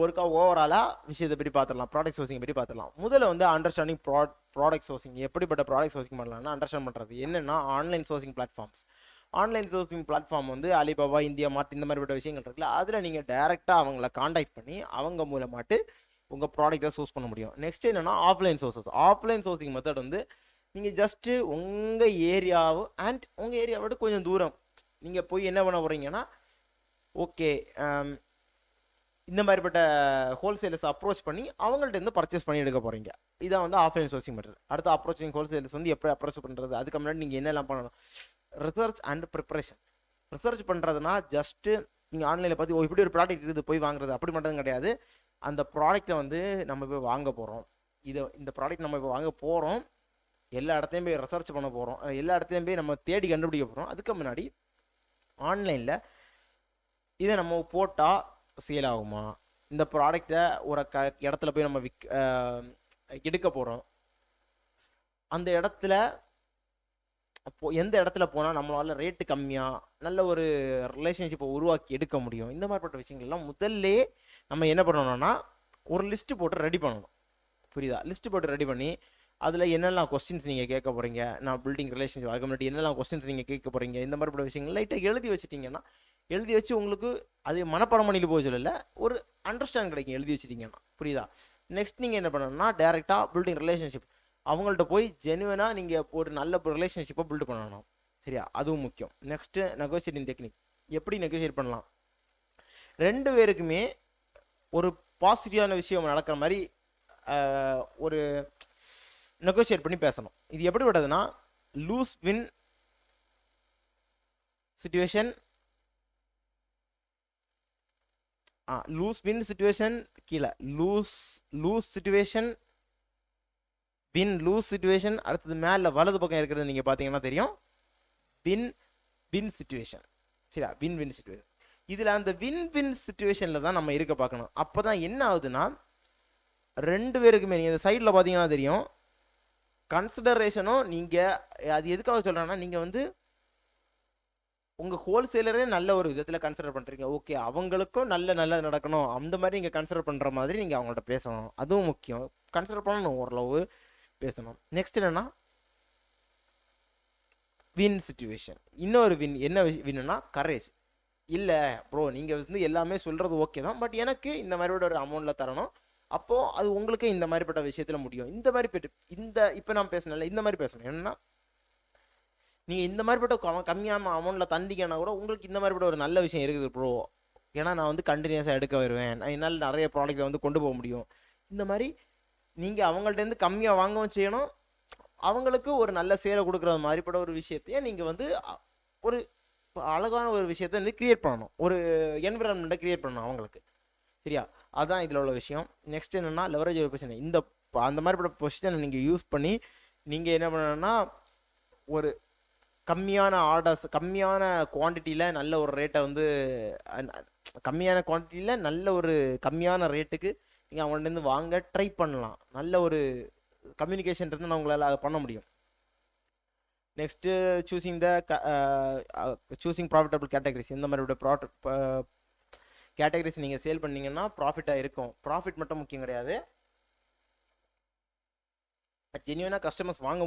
ஒருக்கா ஓவராலாக விஷயத்தை பற்றி பார்த்துடலாம், ப்ராடக்ட் சோர்சிங் பற்றி பார்த்துடலாம். முதல்ல வந்து அண்டர்ஸ்டாண்டிங் ப்ராடக்ட் சோர்சிங், எப்படிப்பட்ட ப்ராடக்ட் சோர்சிங் பண்ணலாம்னா அண்டர்ஸ்டாண்ட் பண்ணுறது என்னென்னா online sourcing platforms. Online sourcing platform வந்து அலிபாபா, இந்தியா மார்ட் இந்த மாதிரிப்பட்ட விஷயங்கள் இருக்குல்ல, அதில் நீங்கள் டேரெக்டாக அவங்கள காண்டாக்ட் பண்ணி அவங்க மூலமாட்டு உங்கள் ப்ராடக்ட்டை சோர்ஸ் பண்ண முடியும். நெக்ஸ்ட் என்னென்னா offline sources. Offline sourcing method வந்து நீங்கள் ஜஸ்ட்டு உங்கள் ஏரியாவை அண்ட் உங்கள் ஏரியாவை விட கொஞ்சம் தூரம் நீங்கள் போய் என்ன பண்ண போகிறீங்கன்னா, ஓகே இந்த மாதிரிப்பட்ட ஹோல்சேலர்ஸ் அப்ரோச் பண்ணி அவங்கள்ட்ட இருந்து பர்ச்சேஸ் பண்ணி எடுக்க போகிறீங்க. இதான் வந்து ஆஃப்லைன் சோர்சிங் மெத்தட். அடுத்து அப்ரோச்சிங் ஹோல்சேலர்ஸ் வந்து எப்படி அப்ரோச் பண்ணுறது, அதுக்கு முன்னாடி நீங்கள் என்னெல்லாம் பண்ணணும், ரிசர்ச் அண்ட் ப்ரிப்பரேஷன். ரிசர்ச் பண்ணுறதுனா ஜஸ்ட்டு நீங்கள் ஆன்லைனில் பார்த்து இப்படி ஒரு ப்ராடக்ட் இருக்குது போய் வாங்குறது அப்படி மட்டும் கிடையாது. அந்த ப்ராடக்ட்டை வந்து நம்ம போய் வாங்க போகிறோம், இந்த ப்ராடக்ட் நம்ம இப்போ வாங்க போகிறோம், எல்லா இடத்தையும் போய் ரிசர்ச் பண்ண போகிறோம், எல்லா இடத்தையும் போய் நம்ம தேடி கண்டுபிடிக்க போகிறோம். அதுக்கு முன்னாடி ஆன்லைனில் இதை நம்ம போட்டால் சேல் ஆகுமா, இந்த ப்ராடக்டை ஒரு இடத்துல போய் நம்ம எடுக்க போகிறோம், அந்த இடத்துல எந்த இடத்துல போனால் நம்மளால ரேட்டு கம்மியாக நல்ல ஒரு ரிலேஷன்ஷிப்பை உருவாக்கி எடுக்க முடியும். இந்த மாதிரிப்பட்ட விஷயங்கள்லாம் முதல்ல நம்ம என்ன பண்ணணும்னா ஒரு லிஸ்ட்டு போட்டு ரெடி பண்ணணும். புரியுதா? லிஸ்ட்டு போட்டு ரெடி பண்ணி அதில் என்னெல்லாம் கொஸ்டின்ஸ் நீங்கள் கேட்க போகிறீங்க, நான் பில்டிங் ரிலேஷன்ஷிப் அதுக்கு முன்னாடி என்னெல்லாம் கொஸ்டின்ஸ் நீங்கள் கேட்க போகிறீங்க, இந்த மாதிரிப்பட்ட விஷயங்கள் லைட்டாக எழுதி வச்சுட்டிங்கன்னா, எழுதி வச்சு உங்களுக்கு அது மனப்பாடம் பண்ணிட்டு போக சொல்லல, ஒரு அண்டர்ஸ்டாண்ட் கிடைக்கும் எழுதி வச்சுட்டிங்கன்னா. புரியுதா? நெக்ஸ்ட் நீங்கள் என்ன பண்ணணும்னா டேரெக்டாக பில்டிங் ரிலேஷன்ஷிப் அவங்கள்ட்ட போய் ஜெனுவனாக நீங்கள் ஒரு நல்ல ரிலேஷன்ஷிப்பை பில்டு பண்ணணும். சரியா? அதுவும் முக்கியம். Next negotiating technique. எப்படி நெகோசியேட் பண்ணலாம், ரெண்டு பேருக்குமே ஒரு பாசிட்டிவான விஷயம் நடக்கிற மாதிரி ஒரு நெகோசியேட் பண்ணி பேசணும். இது எப்படி விடுறதுன்னா lose win situation, lose win situation கீழே lose situation, win lose situation, அடுத்தது மேலே வலது பக்கம் இருக்கிறது நீங்கள் பார்த்தீங்கன்னா தெரியும், வின் சிச்சுவேஷன். சரியா? Win situation. இதில் அந்த வின் சிச்சுவேஷனில் தான் நம்ம இருக்க பார்க்கணும். அப்போ தான் என்ன ஆகுதுன்னா ரெண்டு பேருக்குமே நீங்கள் இந்த சைடில் பார்த்தீங்கன்னா தெரியும் கன்சிடரேஷனும். நீங்கள் அது எதுக்காக சொல்கிறேன்னா நீங்கள் வந்து உங்கள் ஹோல்சேலரே நல்ல ஒரு விதத்தில் கன்சிடர் பண்ணுறீங்க. ஓகே, அவங்களுக்கும் நல்ல நடக்கணும், அந்த மாதிரி நீங்கள் கன்சிடர் பண்ணுற மாதிரி நீங்கள் அவங்கள்ட்ட பேசணும். அதுவும் முக்கியம். கன்சிடர் பண்ணணும், ஓரளவு பேசணும். நெக்ஸ்ட் என்னென்னா வின் சிச்சுவேஷன். இன்னொரு வின் என்ன வின்னுனா கரேஜ். இல்லை ப்ரோ, நீங்கள் வந்து எல்லாமே சொல்கிறது ஓகே தான், பட் எனக்கு இந்த மாதிரியோட ஒரு அமௌண்ட்டில் தரணும், அப்போது அது உங்களுக்கு இந்த மாதிரிப்பட்ட விஷயத்தில் முடியும். இந்த மாதிரி இப்போ நான் பேசினேன்ல, இந்த மாதிரி பேசணும். என்னென்னா நீங்கள் இந்த மாதிரிப்பட்ட கம்மியான அமௌண்ட்டில் தந்தீங்கன்னா கூட உங்களுக்கு இந்த மாதிரிப்பட்ட ஒரு நல்ல விஷயம் இருக்குது ப்ரோ, ஏன்னா நான் வந்து கண்டினியூஸாக எடுக்க வருவேன், என்னால் நிறைய ப்ராடக்ட்டை வந்து கொண்டு போக முடியும். இந்த மாதிரி நீங்கள் அவங்கள்ட்டேருந்து கம்மியாக வாங்கவும் செய்யணும், அவங்களுக்கு ஒரு நல்ல சேலை கொடுக்குற மாதிரிப்பட்ட ஒரு விஷயத்தையே நீங்கள் வந்து ஒரு அழகான ஒரு விஷயத்தை வந்து கிரியேட் பண்ணணும், ஒரு என்விரான்மெண்ட்டை கிரியேட் பண்ணணும் அவங்களுக்கு. சரியா? அதுதான் இதில் உள்ள விஷயம். நெக்ஸ்ட் என்னென்னா லெவரேஜ் ஒரு பொசிஷன். அந்த மாதிரிப்பட்ட பொசிஷனை நீங்கள் யூஸ் பண்ணி நீங்கள் என்ன பண்ணணும்னா ஒரு கம்மியான ஆர்டர்ஸ், கம்மியான குவான்டிட்டியில் நல்ல ஒரு ரேட்டை வந்து கம்மியான குவான்டிட்டியில் நல்ல ஒரு கம்மியான ரேட்டுக்கு நீங்கள் அவங்கள்ட்டேருந்து வாங்க ட்ரை பண்ணலாம். நல்ல ஒரு கம்யூனிகேஷன் இருந்து உங்களால் அதை பண்ண முடியும். Next choosing profitable categories. இந்த மாதிரி கேட்டகரிஸ் நீங்கள் சேல் பண்ணிங்கன்னா ப்ராஃபிட்டாக இருக்கும். ப்ராஃபிட் மட்டும் முக்கியம் கிடையாது, ஜென்யூனாக கஸ்டமர்ஸ் வாங்க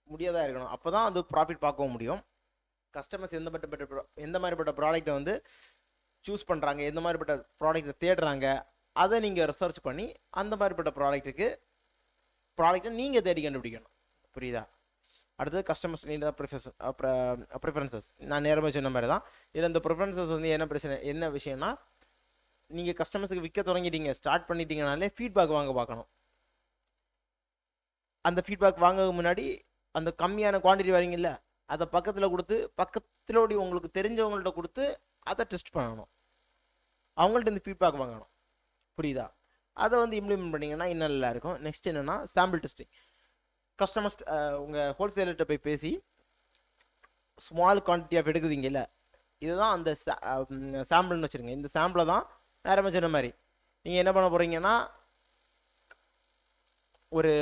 முடியாதாக இருக்கணும். அப்போ தான் அது ப்ராஃபிட் பார்க்கவும் முடியும். கஸ்டமர்ஸ் எந்த மாதிரிப்பட்ட ப்ராடக்ட்டை வந்து சூஸ் பண்ணுறாங்க, எந்த மாதிரிப்பட்ட ப்ராடக்ட்டை தேடுறாங்க, அதை நீங்கள் ரிசர்ச் பண்ணி அந்த மாதிரிப்பட்ட ப்ராடக்ட்டை நீங்கள் தேடி கண்டுபிடிக்கணும். புரியுதா? அடுத்தது கஸ்டமர்ஸ் ப்ரிஃபரன்சஸ். நான் நேரமாக சொன்ன மாதிரி தான் இதில் இந்த ப்ரிஃபரன்சஸ் வந்து என்ன விஷயம்னா நீங்கள் கஸ்டமர்ஸுக்கு விற்க தொடங்கிட்டீங்க, ஸ்டார்ட் பண்ணிட்டீங்கனாலே ஃபீட்பேக் வாங்க பார்க்கணும். அந்த ஃபீட்பேக் வாங்க முன்னாடி அந்த கம்மியான குவான்டிட்டி வரீங்கல்ல, அதை பக்கத்தில் கொடுத்து பக்கத்திலோடி உங்களுக்கு தெரிஞ்சவங்கள்ட்ட கொடுத்து அதை டெஸ்ட் பண்ணணும், அவங்கள்ட்ட இந்த ஃபீட்பேக் வாங்கணும். புரியுதா? அதை வந்து இம்ப்ளிமெண்ட் பண்ணிங்கன்னா இன்னும் நல்லா இருக்கும். நெக்ஸ்ட் என்னென்னா சாம்பிள் டெஸ்டிங். கஸ்டமர்ஸ் உங்கள் ஹோல்சேலர்கிட்ட போய் பேசி ஸ்மால் குவான்டிட்டி ஆஃப் எடுக்குதுங்கல்ல, இதுதான் அந்த சாம்பிள்னு வச்சுருங்க. இந்த சாம்பிளை தான் நேரமாக சொன்ன மாதிரி நீங்கள் என்ன பண்ண போகிறீங்கன்னா ஒரு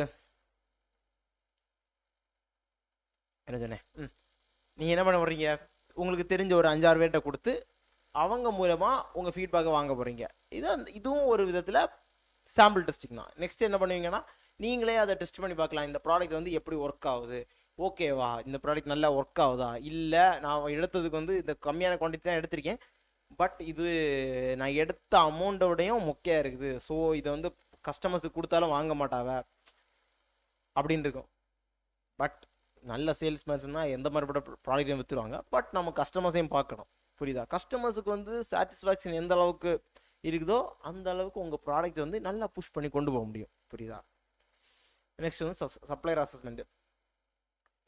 என்ன சொன்னேன் நீங்கள் என்ன பண்ண போகிறீங்க, உங்களுக்கு தெரிஞ்ச ஒரு 5-6 பேர்கிட்ட கொடுத்து அவங்க மூலமாக உங்கள் ஃபீட்பேக்கை வாங்க போகிறீங்க. இதுவும் ஒரு விதத்தில் சாம்பிள் டெஸ்டிங் தான். நெக்ஸ்ட் என்ன பண்ணுவீங்கன்னா, நீங்களே அதை டெஸ்ட் பண்ணி பார்க்கலாம். இந்த ப்ராடக்ட் வந்து எப்படி ஒர்க் ஆகுது, ஓகேவா, இந்த ப்ராடக்ட் நல்லா ஒர்க் ஆகுதா, இல்லை நான் எடுத்ததுக்கு வந்து இந்த கம்மியான குவான்டிட்டி தான் எடுத்திருக்கேன், பட் இது நான் எடுத்த அமௌண்ட்டோடையும் மொக்கையாக இருக்குது, ஸோ இதை வந்து கஸ்டமர்ஸுக்கு கொடுத்தாலும் வாங்க மாட்டாவ அப்படின்னு இருக்கும். பட் நல்ல சேல்ஸ்மேன்ஸ்னால் எந்த மாதிரிப்பட்ட ப்ராடக்ட்டையும் விற்றுருவாங்க. பட் நம்ம கஸ்டமர்ஸையும் பார்க்கணும். புரியுதா? கஸ்டமர்ஸுக்கு வந்து சாட்டிஸ்ஃபேக்ஷன் எந்த அளவுக்கு இருக்குதோ அந்த அளவுக்கு உங்கள் ப்ராடக்ட் வந்து நல்லா புஷ் பண்ணி கொண்டு போக முடியும். புரியுதா? நெக்ஸ்ட் வந்து சப்ளையர் அசஸ்மெண்ட்டு.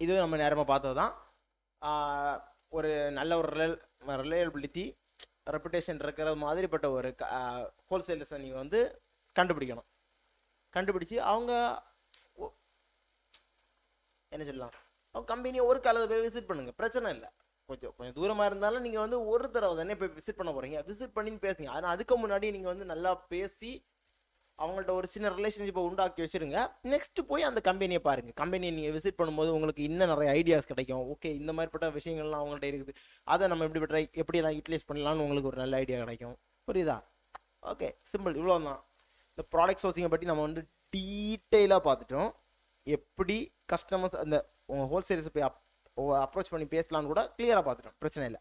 இது நம்ம நேரமாக பார்த்தது தான். ஒரு நல்ல ஒரு ரிலையபிலிட்டி, ரெப்புடேஷன் இருக்கிற மாதிரிப்பட்ட ஒரு ஹோல்சேலர்ஸை நீங்கள் வந்து கண்டுபிடிக்கணும். கண்டுபிடிச்சி அவங்க என்ன சொல்லலாம், அவங்க கம்பெனியை ஒரு காலத்தை போய் விசிட் பண்ணுங்கள், பிரச்சனை இல்லை. கொஞ்சம் தூரமாக இருந்தாலும் நீங்கள் வந்து ஒரு தடவை தானே போய் விசிட் பண்ண போகிறீங்க, விசிட் பண்ணின்னு பேசுங்க. ஆனால் அதுக்கு முன்னாடி நீங்கள் வந்து நல்லா பேசி அவங்கள்ட்ட ஒரு சின்ன ரிலேஷன்ஷிப்பை உண்டாக்கி வச்சுருங்க. நெக்ஸ்ட்டு போய் அந்த கம்பெனியை பாருங்கள். கம்பெனியை நீங்கள் விசிட் பண்ணும்போது உங்களுக்கு இன்னும் நிறைய ஐடியாஸ் கிடைக்கும். ஓகே, இந்த மாதிரிப்பட்ட விஷயங்கள்லாம் அவங்கள்ட்ட இருக்குது, அதை நம்ம எப்படியெல்லாம் யூட்டிலைஸ் பண்ணலாம்னு உங்களுக்கு ஒரு நல்ல ஐடியா கிடைக்கும். புரியுதா? ஓகே, சிம்பிள், இவ்வளோ தான். இந்த ப்ராடக்ட் சோர்சிங்கை பற்றி நம்ம வந்து டீட்டெயிலாக பார்த்துட்டோம். எப்படி கஸ்டமர்ஸ் அந்த உங்கள் ஹோல்சேல்ஸ் போய் அப்ரோச் பண்ணி பேசலான்னு கூட கிளியராக பார்த்துட்டோம். பிரச்சனை இல்லை.